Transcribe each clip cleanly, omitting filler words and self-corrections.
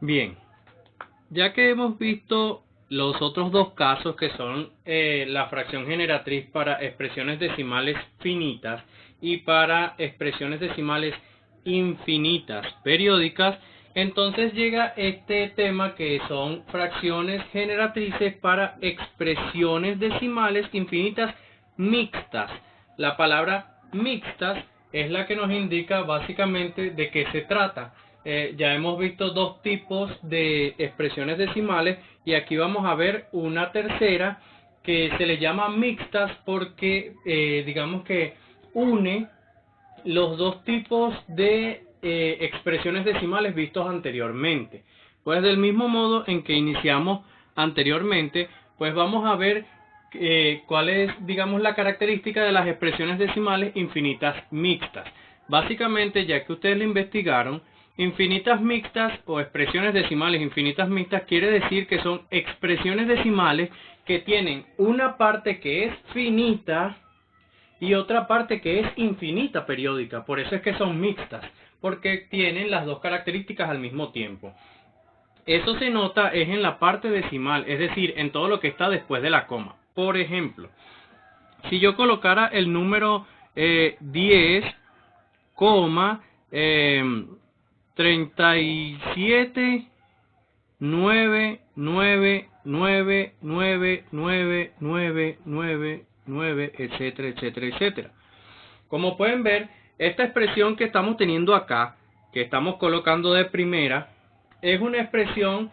Bien, ya que hemos visto los otros dos casos que son la fracción generatriz para expresiones decimales finitas y para expresiones decimales infinitas periódicas, entonces llega este tema que son fracciones generatrices para expresiones decimales infinitas mixtas. La palabra mixtas es la que nos indica básicamente de qué se trata. Ya hemos visto dos tipos de expresiones decimales y aquí vamos a ver una tercera que se le llama mixtas porque digamos que une los dos tipos de expresiones decimales vistos anteriormente. Pues del mismo modo en que iniciamos anteriormente, pues vamos a ver cuál es, digamos, la característica de las expresiones decimales infinitas mixtas. Básicamente, ya que ustedes lo investigaron, infinitas mixtas o expresiones decimales infinitas mixtas quiere decir que son expresiones decimales que tienen una parte que es finita y otra parte que es infinita periódica. Por eso es que son mixtas, porque tienen las dos características al mismo tiempo. Eso se nota es en la parte decimal, es decir, en todo lo que está después de la coma. Por ejemplo, si yo colocara el número 10, 37, 9, 9, 9, 9, 9, 9, 9, 9, etcétera, etcétera, etcétera. Como pueden ver, esta expresión que estamos teniendo acá, que estamos colocando de primera, es una expresión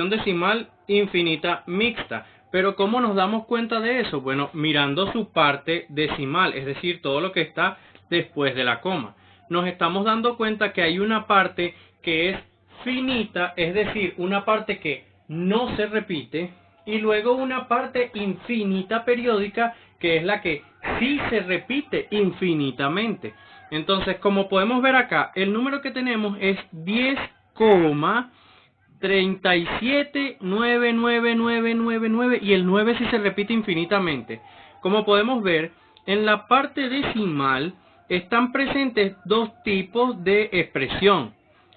decimal infinita mixta. Pero ¿cómo nos damos cuenta de eso? Bueno, mirando su parte decimal, es decir, todo lo que está después de la coma. Nos estamos dando cuenta que hay una parte que es finita, es decir, una parte que no se repite, y luego una parte infinita periódica, que es la que sí se repite infinitamente. Entonces, como podemos ver acá, el número que tenemos es 10,37,99999 y el 9 sí se repite infinitamente. Como podemos ver, en la parte decimal están presentes dos tipos de expresión.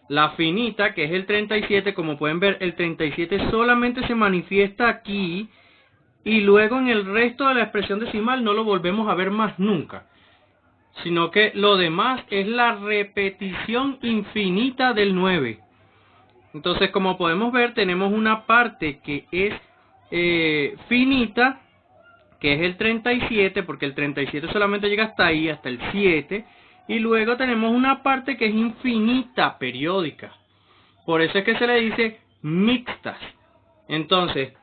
La finita, que es el 37, como pueden ver, el 37 solamente se manifiesta aquí y luego en el resto de la expresión decimal no lo volvemos a ver más nunca, sino que lo demás es la repetición infinita del 9. Entonces, como podemos ver, tenemos una parte que es finita, que es el 37, porque el 37 solamente llega hasta ahí, hasta el 7, y luego tenemos una parte que es infinita periódica. Por eso es que se le dice mixtas. Entonces,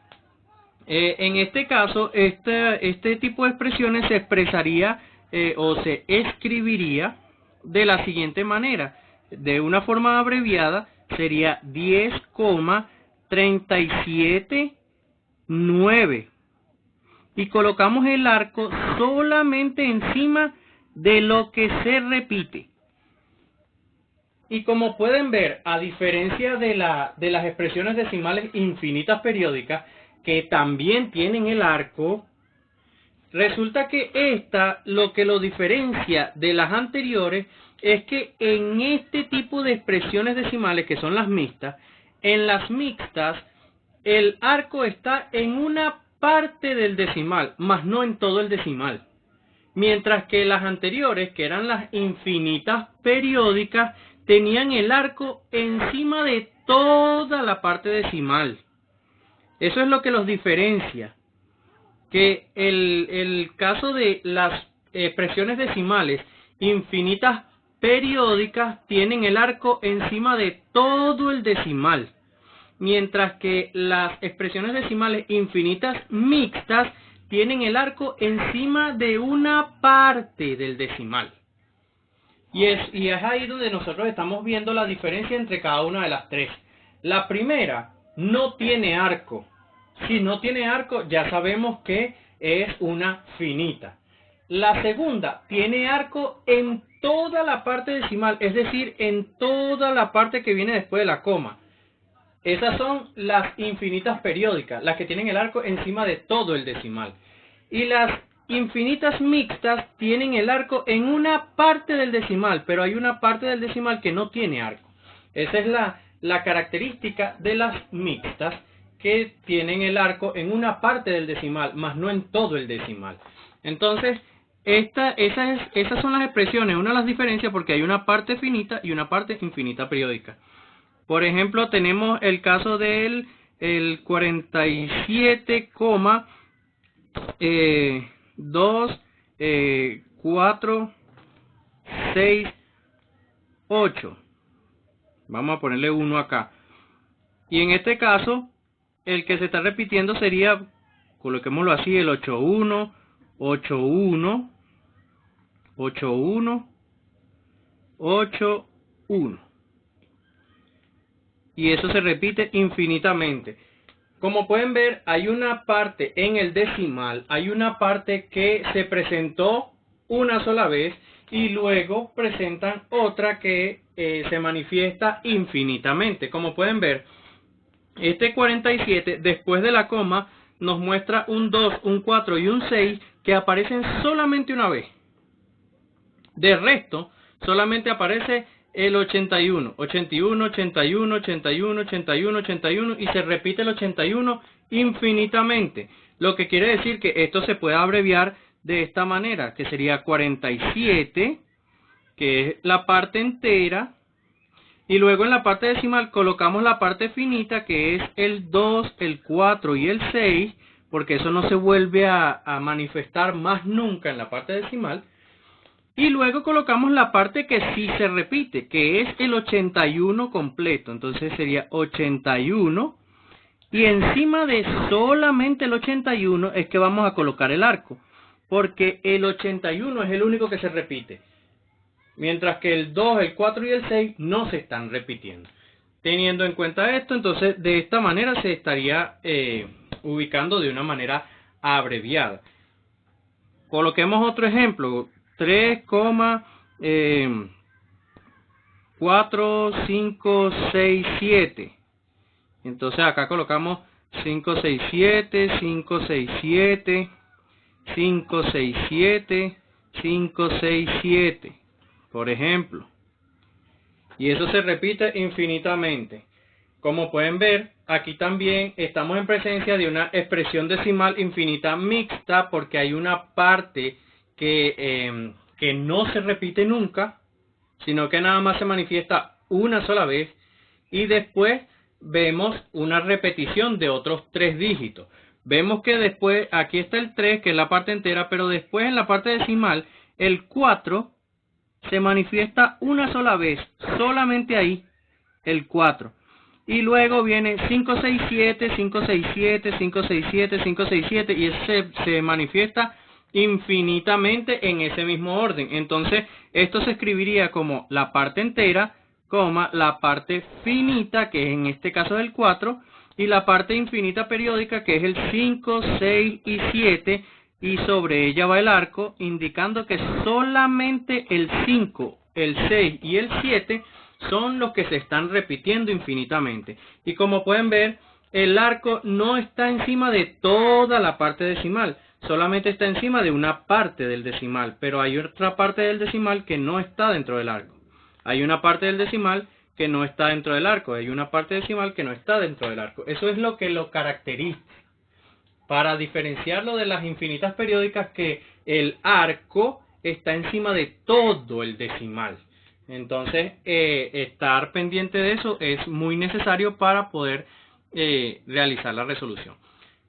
en este caso, este tipo de expresiones se expresaría o se escribiría de la siguiente manera. De una forma abreviada sería 10,379. Y colocamos el arco solamente encima de lo que se repite. Y como pueden ver, a diferencia de las expresiones decimales infinitas periódicas, que también tienen el arco, resulta que esta, lo que lo diferencia de las anteriores, es que en este tipo de expresiones decimales, que son las mixtas, en las mixtas, el arco está en una parte del decimal, más no en todo el decimal. Mientras que las anteriores, que eran las infinitas periódicas, tenían el arco encima de toda la parte decimal. Eso es lo que los diferencia. Que el caso de las expresiones decimales infinitas periódicas tienen el arco encima de todo el decimal, mientras que las expresiones decimales infinitas mixtas tienen el arco encima de una parte del decimal. Y es ahí donde nosotros estamos viendo la diferencia entre cada una de las tres. La primera no tiene arco. Si no tiene arco, ya sabemos que es una finita. La segunda tiene arco en toda la parte decimal, es decir, en toda la parte que viene después de la coma. Esas son las infinitas periódicas, las que tienen el arco encima de todo el decimal. Y las infinitas mixtas tienen el arco en una parte del decimal, pero hay una parte del decimal que no tiene arco. Esa es la característica de las mixtas que tienen el arco en una parte del decimal, más no en todo el decimal. Entonces, esas son las expresiones, una de las diferencias porque hay una parte finita y una parte infinita periódica. Por ejemplo, tenemos el caso del 47,246,8. Vamos a ponerle 1 acá. Y en este caso, el que se está repitiendo sería, coloquémoslo así, el 81, 81, 81, 81. Y eso se repite infinitamente. Como pueden ver, hay una parte en el decimal, hay una parte que se presentó una sola vez y luego presentan otra que se manifiesta infinitamente. Como pueden ver, este 47 después de la coma nos muestra un 2, un 4 y un 6 que aparecen solamente una vez. De resto, solamente aparece el 81, 81, 81, 81, 81, 81 y se repite el 81 infinitamente. Lo que quiere decir que esto se puede abreviar de esta manera, que sería 47, que es la parte entera, y luego en la parte decimal colocamos la parte finita, que es el 2, el 4 y el 6, porque eso no se vuelve a manifestar más nunca en la parte decimal. Y luego colocamos la parte que sí se repite, que es el 81 completo. Entonces sería 81. Y encima de solamente el 81 es que vamos a colocar el arco. Porque el 81 es el único que se repite. Mientras que el 2, el 4 y el 6 no se están repitiendo. Teniendo en cuenta esto, entonces de esta manera se estaría ubicando de una manera abreviada. Coloquemos otro ejemplo. 3,4567. Entonces acá colocamos 567, 567, 567, 567, por ejemplo. Y eso se repite infinitamente. Como pueden ver, aquí también estamos en presencia de una expresión decimal infinita mixta porque hay una parte que no se repite nunca, sino que nada más se manifiesta una sola vez y después vemos una repetición de otros 3 dígitos. Vemos que después, aquí está el 3, que es la parte entera, pero después en la parte decimal, el 4 se manifiesta una sola vez, solamente ahí, el 4. Y luego viene 567, 567, 567, 567 y se manifiesta infinitamente en ese mismo orden. Entonces esto se escribiría como la parte entera, la parte finita, que en este caso es el 4, y la parte infinita periódica, que es el 5, 6 y 7, y sobre ella va el arco, indicando que solamente el 5, el 6 y el 7 son los que se están repitiendo infinitamente. Y como pueden ver, el arco no está encima de toda la parte decimal, solamente está encima de una parte del decimal, pero hay otra parte del decimal que no está dentro del arco. Hay una parte del decimal que no está dentro del arco, hay una parte decimal que no está dentro del arco. Eso es lo que lo caracteriza. Para diferenciarlo de las infinitas periódicas, que el arco está encima de todo el decimal. Entonces, estar pendiente de eso es muy necesario para poder realizar la resolución.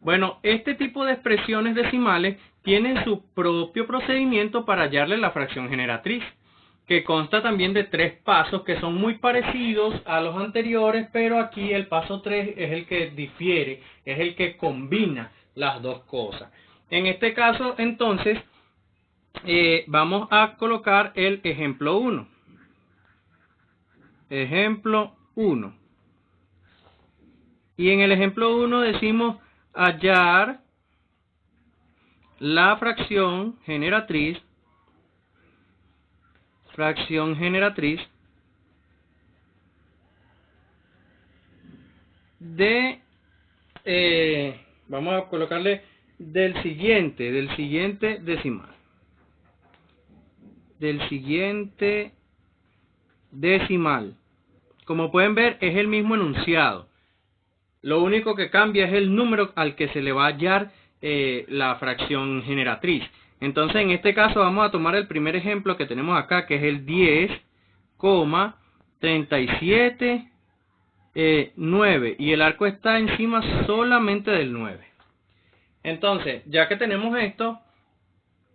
Bueno, este tipo de expresiones decimales tienen su propio procedimiento para hallarle la fracción generatriz, que consta también de 3 pasos que son muy parecidos a los anteriores, pero aquí el paso 3 es el que difiere, es el que combina las dos cosas. En este caso, entonces, vamos a colocar el ejemplo 1. Ejemplo 1. Y en el ejemplo 1 decimos hallar la fracción generatriz de, vamos a colocarle del siguiente decimal. Del siguiente decimal. como pueden ver, es el mismo enunciado. Lo único que cambia es el número al que se le va a hallar la fracción generatriz. Entonces, en este caso vamos a tomar el primer ejemplo que tenemos acá, que es el 10,37,9. Y el arco está encima solamente del 9. Entonces, ya que tenemos esto,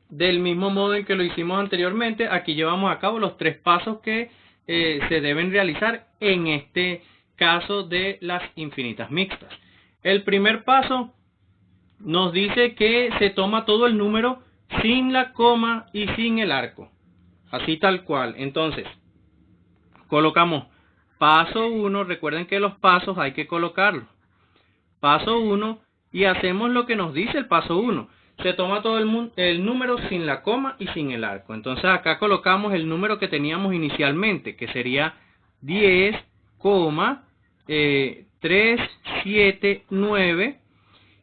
del mismo modo en que lo hicimos anteriormente, aquí llevamos a cabo los 3 pasos que se deben realizar en este caso de las infinitas mixtas. El primer paso nos dice que se toma todo el número sin la coma y sin el arco, así tal cual. Entonces, colocamos paso 1, recuerden que los pasos hay que colocarlos. Paso 1, y hacemos lo que nos dice el paso 1. Se toma todo el número sin la coma y sin el arco. Entonces acá colocamos el número que teníamos inicialmente, que sería 10,379.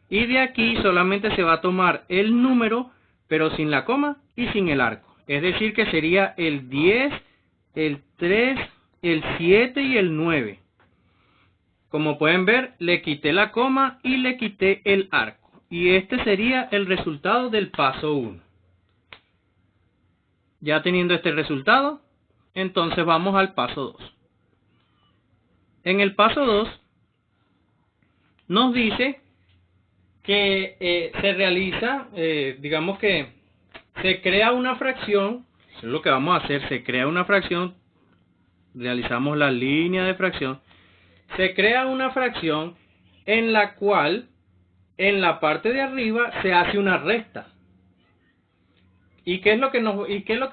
Y de aquí solamente se va a tomar el número, pero sin la coma y sin el arco. Es decir, que sería el 10, el 3, el 7 y el 9. Como pueden ver, le quité la coma y le quité el arco. Y este sería el resultado del paso 1. Ya teniendo este resultado, entonces vamos al paso 2. En el paso 2 nos dice que se realiza, digamos que se crea una fracción. Eso es lo que vamos a hacer, se crea una fracción, realizamos la línea de fracción. Se crea una fracción en la cual en la parte de arriba se hace una resta. ¿Y qué es lo que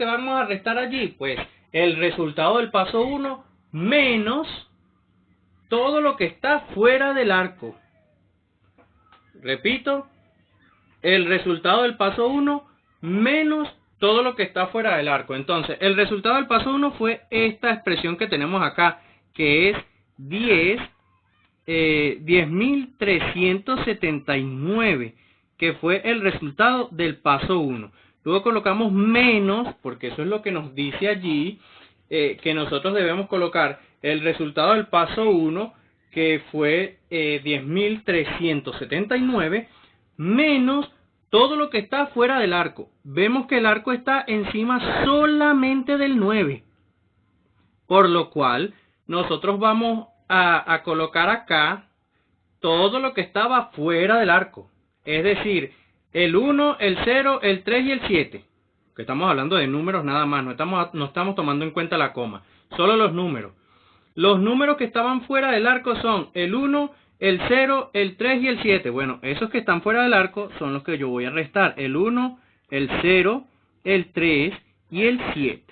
vamos a restar allí? Pues el resultado del paso 1 menos todo lo que está fuera del arco. Repito, el resultado del paso 1 menos todo lo que está fuera del arco. Entonces, el resultado del paso 1 fue esta expresión que tenemos acá, que es 10.379, que fue el resultado del paso 1. Luego colocamos menos, porque eso es lo que nos dice allí, que nosotros debemos colocar el resultado del paso 1, que fue 10.379, menos todo lo que está fuera del arco. Vemos que el arco está encima solamente del 9, por lo cual nosotros vamos a colocar acá todo lo que estaba fuera del arco. Es decir, el 1, el 0, el 3 y el 7. Que estamos hablando de números nada más, no estamos tomando en cuenta la coma. Solo los números. Los números que estaban fuera del arco son el 1, el 0, el 3 y el 7. Bueno, esos que están fuera del arco son los que yo voy a restar. El 1, el 0, el 3 y el 7.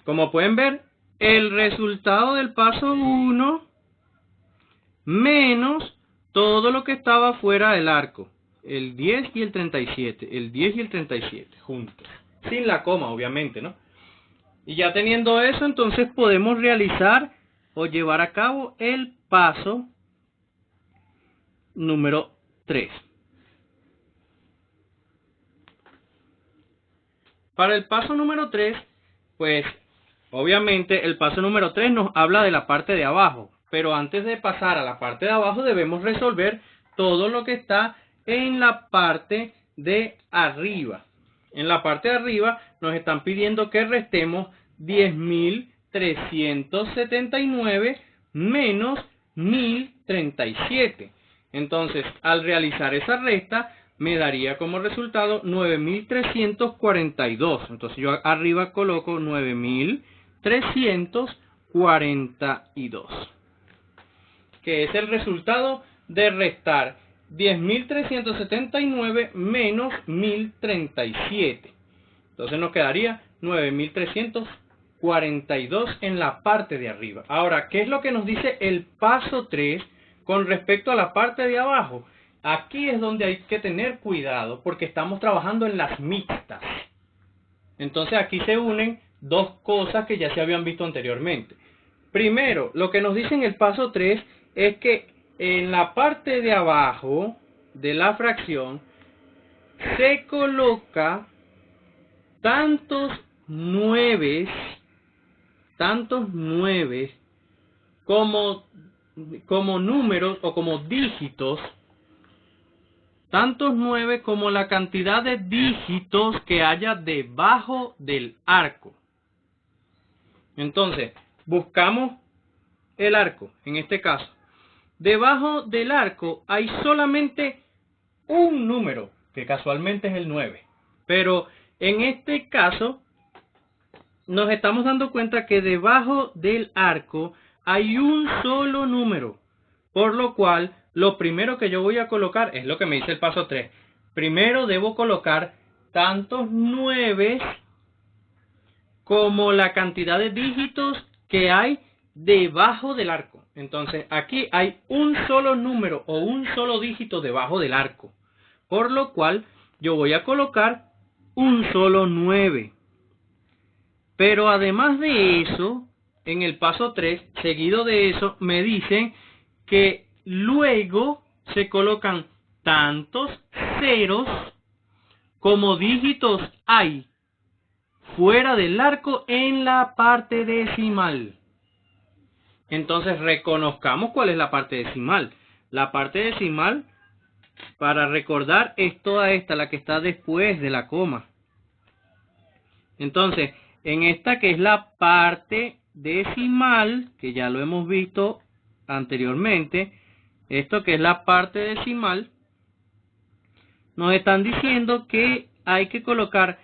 Como pueden ver, el resultado del paso 1 menos todo lo que estaba fuera del arco. El 10 y el 37. El 10 y el 37 juntos. Sin la coma, obviamente, ¿no? Y ya teniendo eso, entonces podemos realizar o llevar a cabo el paso número 3. Para el paso número 3, pues obviamente el paso número 3 nos habla de la parte de abajo. Pero antes de pasar a la parte de abajo debemos resolver todo lo que está en la parte de arriba. En la parte de arriba nos están pidiendo que restemos 10.379 menos 1.037. Entonces, al realizar esa resta, me daría como resultado 9.342. Entonces, yo arriba coloco 9.342, que es el resultado de restar 10.379 menos 1.037. Entonces nos quedaría 9.342 en la parte de arriba. Ahora, ¿qué es lo que nos dice el paso 3 con respecto a la parte de abajo? Aquí es donde hay que tener cuidado porque estamos trabajando en las mixtas. Entonces aquí se unen dos cosas que ya se habían visto anteriormente. Primero, lo que nos dice en el paso 3 es que en la parte de abajo de la fracción se coloca tantos 9 tantos 9 como números o como dígitos, tantos 9 como la cantidad de dígitos que haya debajo del arco. Entonces, buscamos el arco, en este caso. Debajo del arco hay solamente un número, que casualmente es el 9. Pero en este caso, nos estamos dando cuenta que debajo del arco hay un solo número. Por lo cual, lo primero que yo voy a colocar es lo que me dice el paso 3. Primero debo colocar tantos 9 como la cantidad de dígitos que hay debajo del arco. Entonces, aquí hay un solo número o un solo dígito debajo del arco. Por lo cual, yo voy a colocar un solo 9. Pero además de eso, en el paso 3, seguido de eso, me dicen que luego se colocan tantos ceros como dígitos hay fuera del arco en la parte decimal. Entonces reconozcamos cuál es la parte decimal. La parte decimal, para recordar, es toda esta, la que está después de la coma. Entonces, en esta que es la parte decimal, que ya lo hemos visto anteriormente, esto que es la parte decimal, nos están diciendo que hay que colocar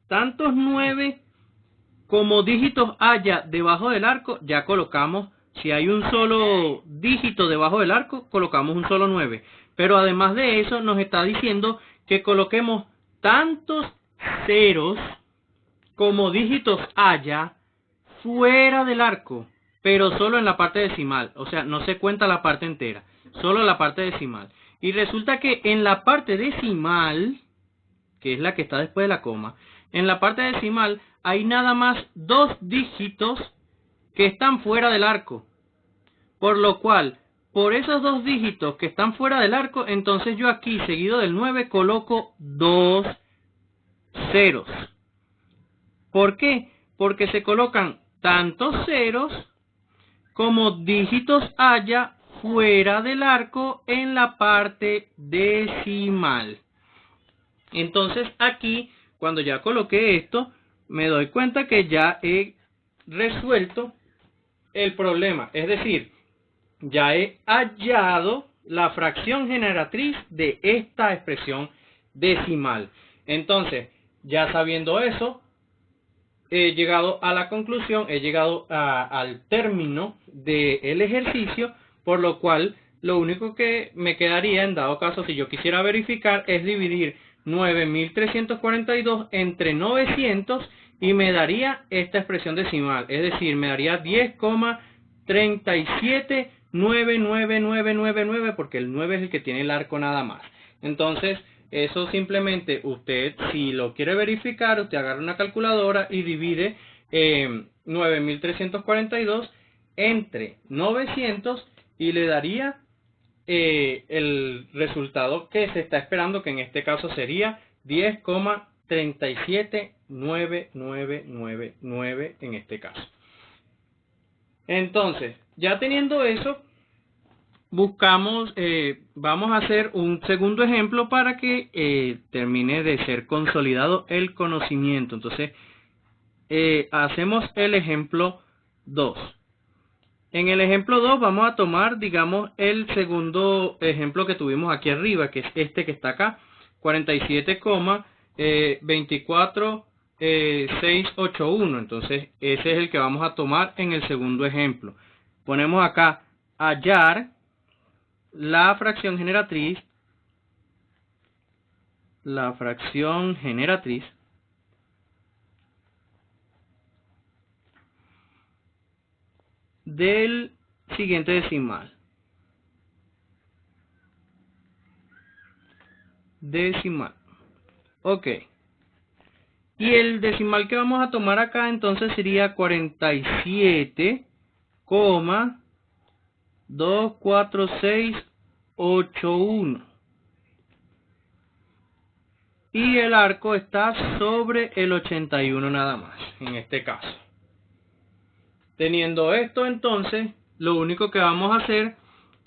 tantos 9 como dígitos haya debajo del arco. Ya colocamos, si hay un solo dígito debajo del arco, colocamos un solo 9. Pero además de eso, nos está diciendo que coloquemos tantos ceros como dígitos haya fuera del arco, pero solo en la parte decimal. O sea, no se cuenta la parte entera, solo la parte decimal. Y resulta que en la parte decimal, que es la que está después de la coma, en la parte decimal hay nada más 2 dígitos que están fuera del arco. Por lo cual, por esos 2 dígitos que están fuera del arco, entonces yo aquí, seguido del 9, coloco 2 ceros. ¿Por qué? Porque se colocan tantos ceros como dígitos haya fuera del arco en la parte decimal. Entonces aquí, cuando ya coloqué esto, me doy cuenta que ya he resuelto el problema. Es decir, ya he hallado la fracción generatriz de esta expresión decimal. Entonces, ya sabiendo eso, he llegado a la conclusión, he llegado al término del ejercicio, por lo cual lo único que me quedaría, en dado caso, si yo quisiera verificar, es dividir 9.342 entre 900 y me daría esta expresión decimal, es decir, me daría 10,3799999, porque el 9 es el que tiene el arco nada más. Entonces, eso simplemente usted, si lo quiere verificar, usted agarra una calculadora y divide 9.342 entre 900 y le daría el resultado que se está esperando, que en este caso sería 10,37999 en este caso. Entonces, ya teniendo eso, buscamos, vamos a hacer un segundo ejemplo para que termine de ser consolidado el conocimiento. Entonces, hacemos el ejemplo 2. En el ejemplo 2 vamos a tomar, digamos, el segundo ejemplo que tuvimos aquí arriba, que es este que está acá, 47,24681. Entonces, ese es el que vamos a tomar en el segundo ejemplo. Ponemos acá, hallar la fracción generatriz del siguiente decimal. Ok. Y el decimal que vamos a tomar acá entonces sería 47,24681. Y el arco está sobre el 81 nada más, en este caso. Teniendo esto, entonces, lo único que vamos a hacer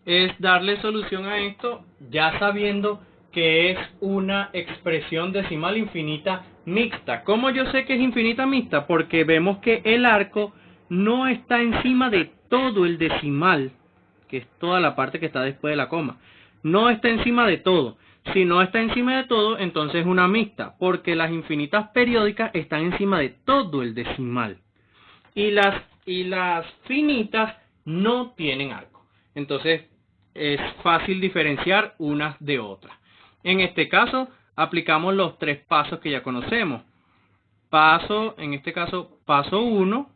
es darle solución a esto, ya sabiendo que es una expresión decimal infinita mixta. ¿Cómo yo sé que es infinita mixta? Porque vemos que el arco no está encima de todo el decimal, que es toda la parte que está después de la coma. No está encima de todo. Si no está encima de todo, entonces es una mixta, porque las infinitas periódicas están encima de todo el decimal. Y las finitas no tienen arco. Entonces es fácil diferenciar unas de otras. En este caso aplicamos los tres pasos que ya conocemos. En este caso, paso 1.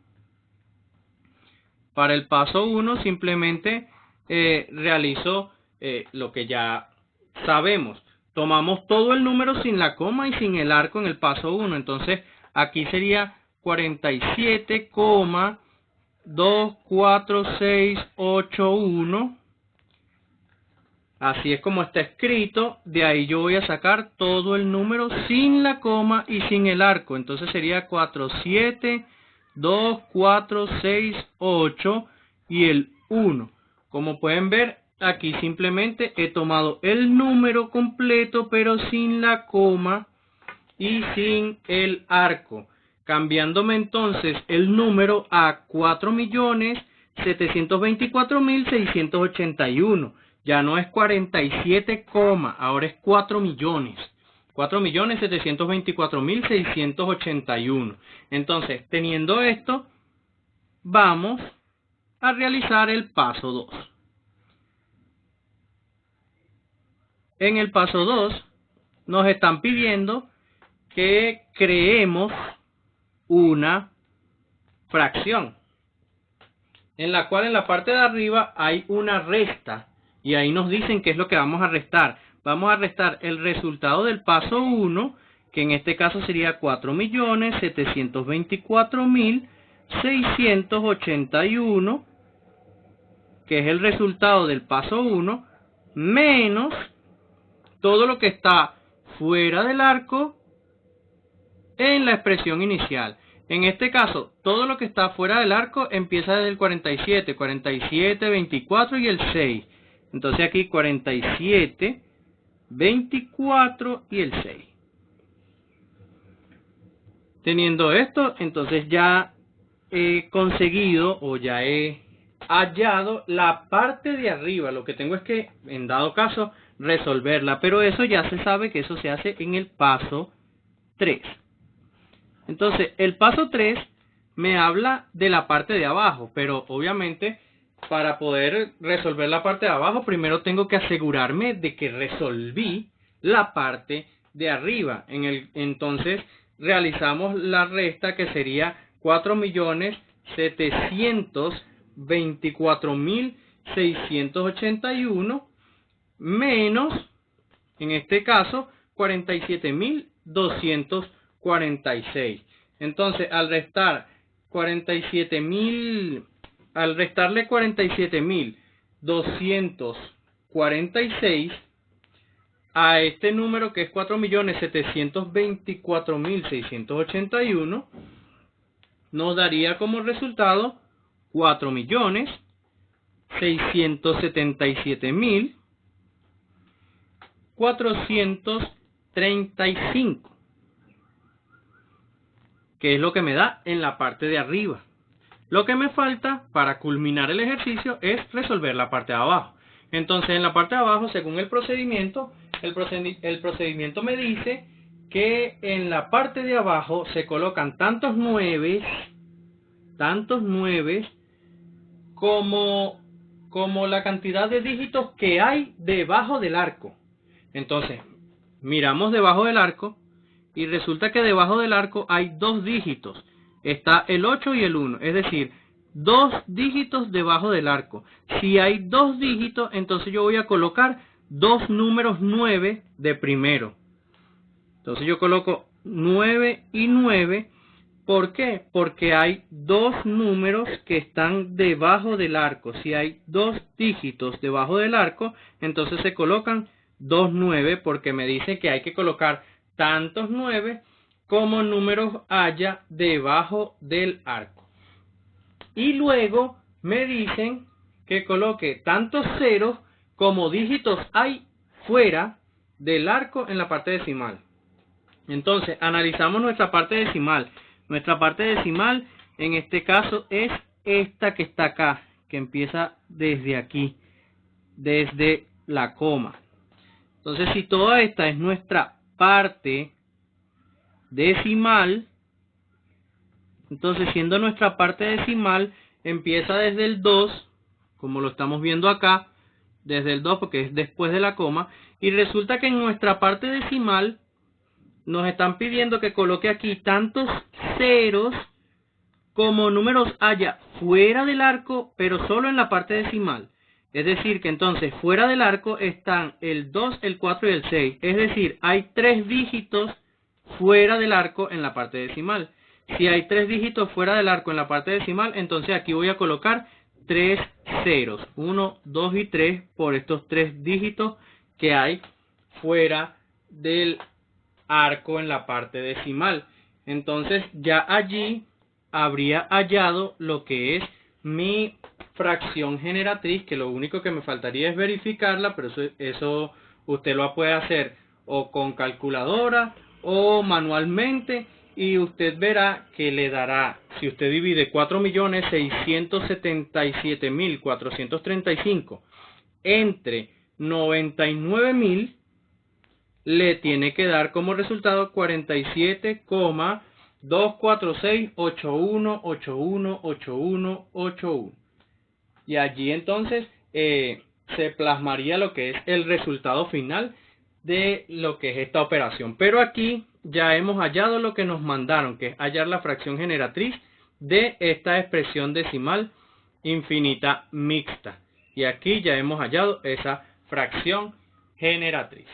Para el paso 1 simplemente realizo lo que ya sabemos. Tomamos todo el número sin la coma y sin el arco en el paso 1. Entonces aquí sería 47,24681. Así es como está escrito. De ahí yo voy a sacar todo el número sin la coma y sin el arco. Entonces sería 47,246,8 y el 1. Como pueden ver, aquí simplemente he tomado el número completo, pero sin la coma y sin el arco, cambiándome entonces el número a 4.724.681. Ya no es 47, ahora es 4 millones. 4.724.681. Entonces, teniendo esto, vamos a realizar el paso 2. En el paso 2 nos están pidiendo que creemos una fracción, en la cual en la parte de arriba hay una resta, y ahí nos dicen qué es lo que vamos a restar. Vamos a restar el resultado del paso 1, que en este caso sería 4.724.681, que es el resultado del paso 1, menos todo lo que está fuera del arco en la expresión inicial. En este caso, todo lo que está fuera del arco empieza desde el 47, 24 y el 6. Entonces aquí 47, 24 y el 6. Teniendo esto, entonces ya he conseguido o ya he hallado la parte de arriba. Lo que tengo es que, en dado caso, resolverla. Pero eso ya se sabe que eso se hace en el paso 3. Entonces, el paso 3 me habla de la parte de abajo, pero obviamente para poder resolver la parte de abajo, primero tengo que asegurarme de que resolví la parte de arriba. Entonces, realizamos la resta, que sería 4.724.681 menos, en este caso, 47.246. Entonces, al restarle 47.246 a este número, que es 4.724.681, nos daría como resultado 4.677.435, que es lo que me da en la parte de arriba. Lo que me falta para culminar el ejercicio es resolver la parte de abajo. Entonces, en la parte de abajo, según el procedimiento me dice que en la parte de abajo se colocan tantos 9 como la cantidad de dígitos que hay debajo del arco. Entonces, miramos debajo del arco y resulta que debajo del arco hay dos dígitos. Está el 8 y el 1, es decir, dos dígitos debajo del arco. Si hay dos dígitos, entonces yo voy a colocar dos números 9 de primero. Entonces yo coloco 9 y 9. ¿Por qué? Porque hay dos números que están debajo del arco. Si hay dos dígitos debajo del arco, entonces se colocan dos 9, porque me dice que hay que colocar tantos 9 como números haya debajo del arco. y luego me dicen que coloque tantos ceros como dígitos hay fuera del arco en la parte decimal. Entonces, analizamos nuestra parte decimal. Nuestra parte decimal, en este caso, es esta que está acá, que empieza desde aquí, desde la coma. Entonces, si toda esta es nuestra parte decimal, entonces, siendo nuestra parte decimal, empieza desde el 2, como lo estamos viendo acá, desde el 2 porque es después de la coma, y resulta que en nuestra parte decimal nos están pidiendo que coloque aquí tantos ceros como números haya fuera del arco, pero solo en la parte decimal. Es decir, que entonces fuera del arco están el 2, el 4 y el 6. Es decir, hay 3 dígitos fuera del arco en la parte decimal. Si hay 3 dígitos fuera del arco en la parte decimal, entonces aquí voy a colocar 3 ceros. 1, 2 y 3 por estos 3 dígitos que hay fuera del arco en la parte decimal. Entonces ya allí habría hallado lo que es mi fracción generatriz, que lo único que me faltaría es verificarla, pero eso usted lo puede hacer o con calculadora o manualmente, y usted verá que le dará, si usted divide 4.677.435 entre 99.000, le tiene que dar como resultado 47,24681818181. Y allí entonces se plasmaría lo que es el resultado final de lo que es esta operación. Pero aquí ya hemos hallado lo que nos mandaron, que es hallar la fracción generatriz de esta expresión decimal infinita mixta. Y aquí ya hemos hallado esa fracción generatriz.